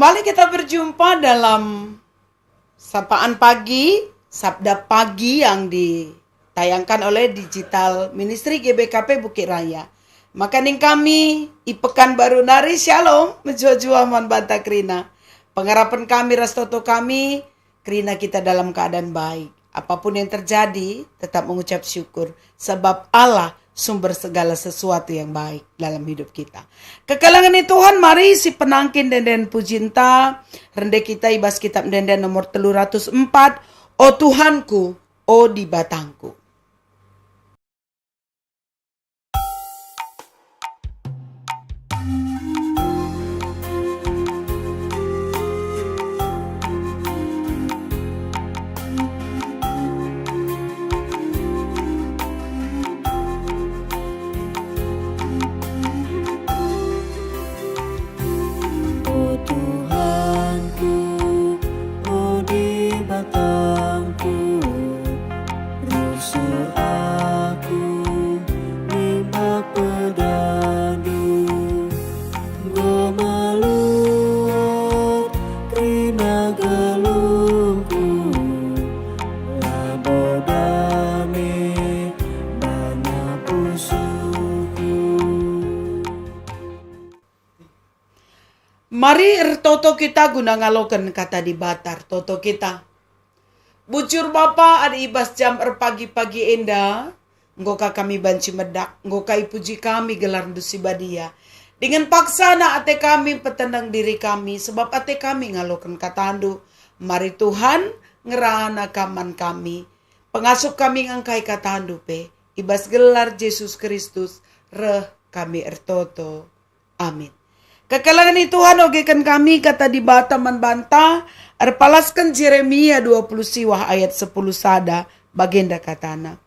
Kembali kita berjumpa dalam Sapaan Pagi, Sabda Pagi yang ditayangkan oleh Digital Ministry GBKP Bukit Raya. Makaning kami, ipekan baru nari shalom, menjua-jua man banta Krina. Pengharapan kami, rastoto kami, Krina kita dalam keadaan baik. Apapun yang terjadi, tetap mengucap syukur. Sebab Allah sumber segala sesuatu yang baik dalam hidup kita. Kekalangan Tuhan, mari si penangkin denden pujinta, rende kita ibas kitab denden nomor 304, O Tuhanku, O di batangku. Mari toto kita guna ngalokan kata di batar toto kita. Bujur Bapa ada ibas jam pagi-pagi enda. Ngoka kami banci medak. Ngoka ipuji kami gelar dusi badia. Dengan paksana ate kami petenang diri kami. Sebab ate kami ngalokan kata andu. Mari Tuhan ngerana kaman kami. Pengasup kami ngangkai kata andu pe. Ibas gelar Yesus Kristus. Reh kami ertoto. Amin. Kekalangan Tuhan ogekan kami kata di bata man banta erpalaskan Jeremia 20 siwah ayat 10 sada bagenda katana.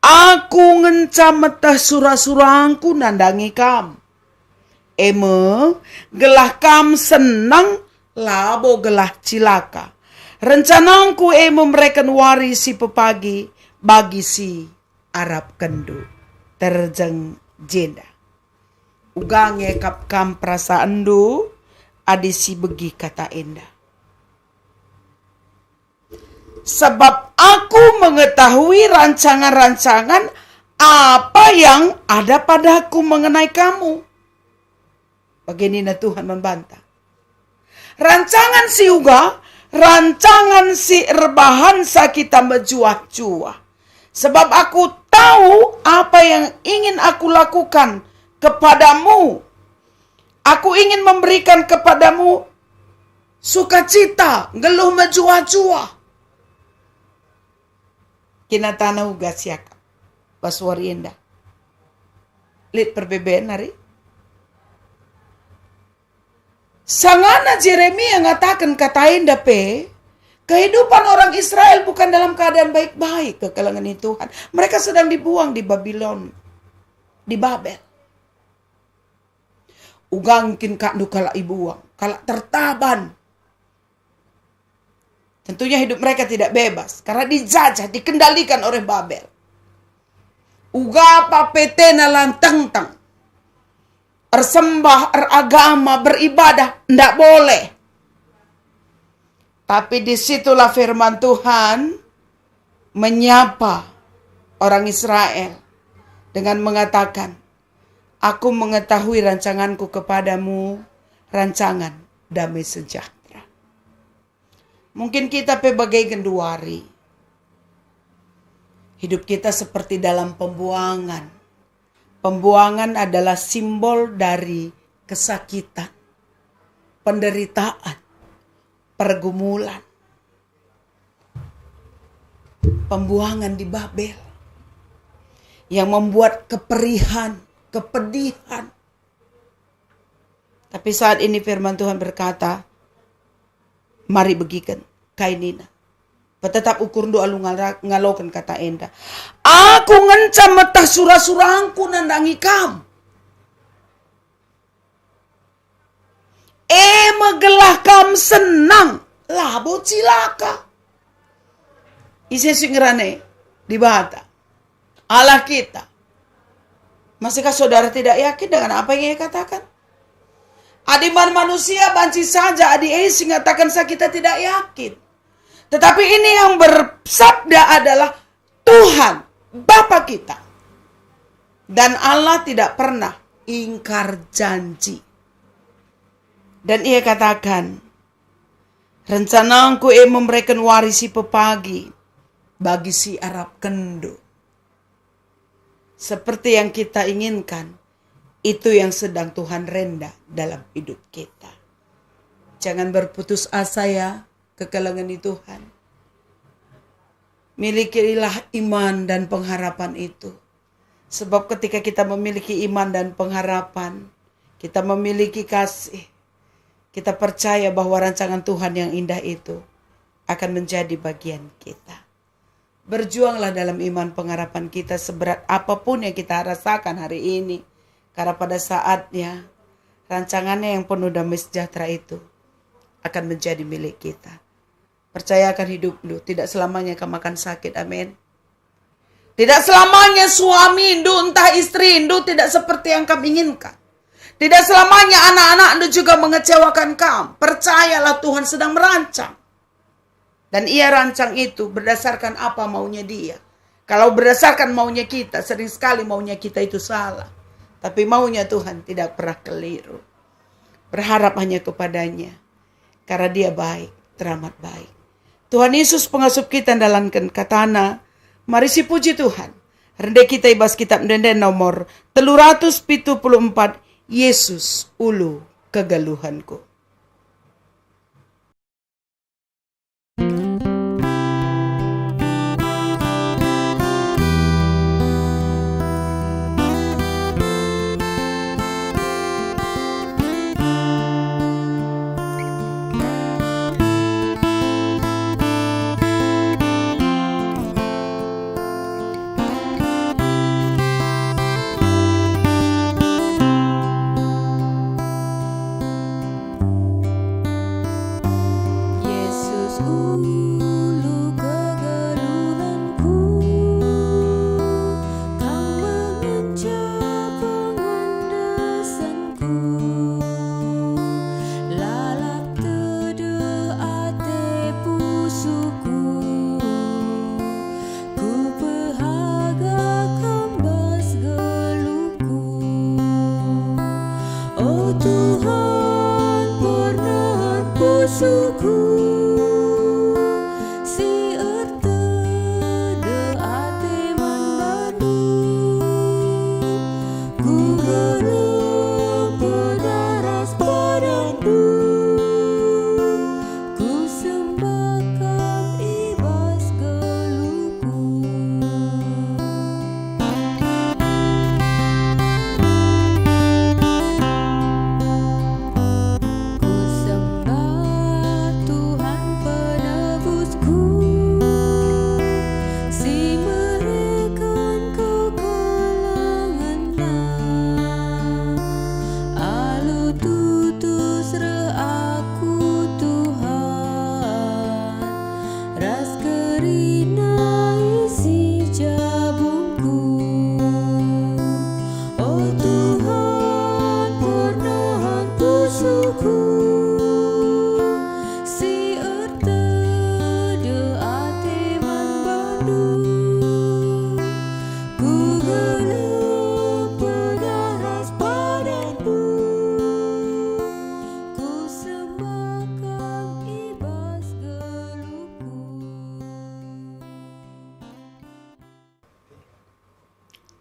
Aku ngencam metah surah-surahku nandangi kam. Gelah kam senang labo gelah cilaka. Rencanangku mereka warisi pepagi bagi si Arab kendu terjeng jenda. Ugang ngekap kam perasaan du adisi begi kata enda. Sebab aku mengetahui rancangan-rancangan apa yang ada padaku mengenai kamu. Baginina Tuhan membantah. Rancangan si uga, rancangan si rebahan sakita menjuah-juah. Sebab aku tahu apa yang ingin aku lakukan kepadamu. Aku ingin memberikan kepadamu sukacita, geluh menjuah-juah. Kinatana uga siaka. Paswari indah. Lit perbebaan hari. Sangana Jeremia ngatakan kata indah pe. Kehidupan orang Israel bukan dalam keadaan baik-baik ke kalangan Tuhan. Mereka sedang dibuang di Babylon. Di Babel. Ugangkin kak du kalak ibuang, kalak tertaban. Tentunya hidup mereka tidak bebas karena dijajah, dikendalikan oleh Babel. Uga papetena lantang-tang. Ersembah, eragama, beribadah, ndak boleh. Tapi disitulah firman Tuhan menyapa orang Israel dengan mengatakan, aku mengetahui rancanganku kepadamu, rancangan damai sejahtera. Mungkin kita bagai genduari. Hidup kita seperti dalam pembuangan. Pembuangan adalah simbol dari kesakitan, penderitaan, pergumulan. Pembuangan di Babel yang membuat kepedihan. Tapi saat ini firman Tuhan berkata, mari begikan kainina. Tetap ukur doa lu ngalokan kata enda. Aku ngencam metah surah-surahku nandangi kam. Megelah kam senang. Labo cilaka. Ise singrane di bata. Allah kita. Masihkah saudara tidak yakin dengan apa yang ia katakan? Adiman manusia banci saja adi esi ngatakan saya kita tidak yakin. Tetapi ini yang bersabda adalah Tuhan, Bapa kita. Dan Allah tidak pernah ingkar janji. Dan ia katakan, rencanaku memberikan warisi pepagi bagi si Arab kendo. Seperti yang kita inginkan, itu yang sedang Tuhan renda dalam hidup kita. Jangan berputus asa ya, kekalangan di Tuhan. Milikilah iman dan pengharapan itu. Sebab ketika kita memiliki iman dan pengharapan, kita memiliki kasih, kita percaya bahwa rancangan Tuhan yang indah itu akan menjadi bagian kita. Berjuanglah dalam iman pengharapan kita seberat apapun yang kita rasakan hari ini. Karena pada saatnya rancangannya yang penuh damai sejahtera itu akan menjadi milik kita. Percayakan hidupmu, tidak selamanya kamu akan sakit, amin. Tidak selamanya suami Indu, entah istri Indu tidak seperti yang kamu inginkan. Tidak selamanya anak-anak Indu juga mengecewakan kamu. Percayalah Tuhan sedang merancang. Dan ia rancang itu berdasarkan apa maunya dia. Kalau berdasarkan maunya kita, sering sekali maunya kita itu salah. Tapi maunya Tuhan tidak pernah keliru. Berharap hanya kepadanya. Karena dia baik, teramat baik. Tuhan Yesus pengasuh kita dalam katana. Mari si puji Tuhan. Rendah kita ibas kitab denden nomor 374. Yesus ulu kegaluhanku.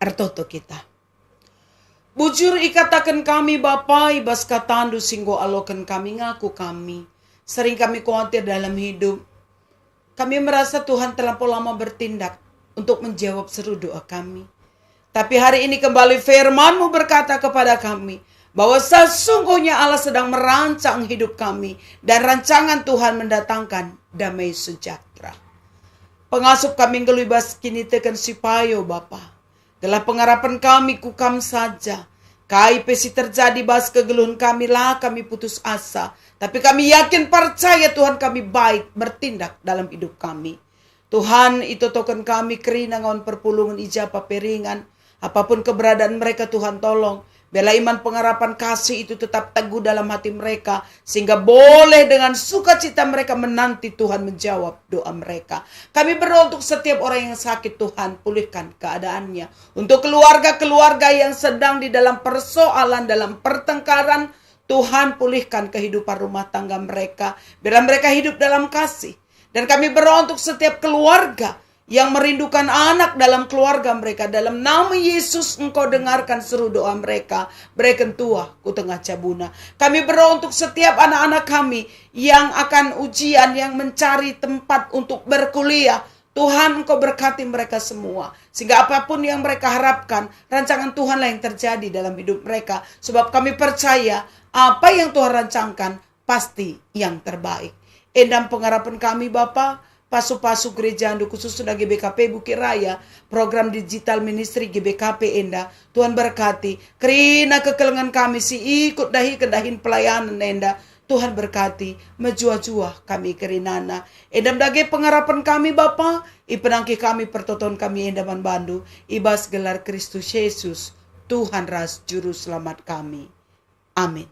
Artoto kita. Bujur ikatakan kami Bapa ibas katandu singgo alokan kami ngaku kami. Sering kami khawatir dalam hidup. Kami merasa Tuhan terlampau lama bertindak untuk menjawab seru doa kami. Tapi hari ini kembali firman-Mu berkata kepada kami bahwa sesungguhnya Allah sedang merancang hidup kami dan rancangan Tuhan mendatangkan damai sejahtera. Pengasup kami ngelibas kini tekan sipayo Bapa. Gelah pengharapan kami kukam saja. Kai pesi terjadi bas kegeluhan kami lah kami putus asa. Tapi kami yakin percaya Tuhan kami baik bertindak dalam hidup kami. Tuhan itu token kami kerinangan perpulungan ijabah peringan. Apapun keberadaan mereka Tuhan tolong. Biarlah iman, pengharapan, kasih itu tetap teguh dalam hati mereka. Sehingga boleh dengan sukacita mereka menanti Tuhan menjawab doa mereka. Kami berdoa untuk setiap orang yang sakit, Tuhan pulihkan keadaannya. Untuk keluarga-keluarga yang sedang di dalam persoalan, dalam pertengkaran, Tuhan pulihkan kehidupan rumah tangga mereka. Biarlah mereka hidup dalam kasih. Dan kami berdoa untuk setiap keluarga yang merindukan anak dalam keluarga mereka. Dalam nama Yesus Engkau dengarkan seru doa mereka. Berikan tua ku tengah cabuna. Kami berdoa untuk setiap anak-anak kami yang akan ujian, yang mencari tempat untuk berkuliah. Tuhan Engkau berkati mereka semua. Sehingga apapun yang mereka harapkan, rancangan Tuhanlah yang terjadi dalam hidup mereka. Sebab kami percaya apa yang Tuhan rancangkan pasti yang terbaik. Endam pengharapan kami Bapa, Pasu-pasu gereja Andu khusus sudah GBKP Bukit Raya, program digital ministry GBKP Enda. Tuhan berkati. Kerina kekelengan kami si ikut dahi kendahin pelayanan Enda. Tuhan berkati. Menjua-jua kami kerinana. Endam dage pengharapan kami Bapa. Ipenangki kami pertoton kami Endaman Bandu. Ibas gelar Kristus Yesus. Tuhan ras juru selamat kami. Amin.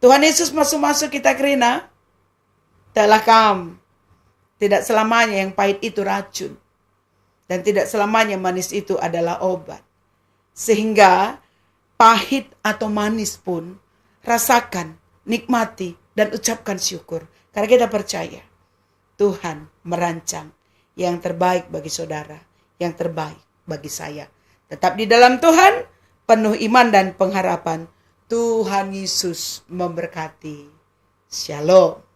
Tuhan Yesus masuk-masuk kita kerina. Telah kam. Tidak selamanya yang pahit itu racun. Dan tidak selamanya manis itu adalah obat. Sehingga pahit atau manis pun rasakan, nikmati, dan ucapkan syukur. Karena kita percaya Tuhan merancang yang terbaik bagi saudara. Yang terbaik bagi saya. Tetap di dalam Tuhan, penuh iman dan pengharapan. Tuhan Yesus memberkati. Shalom.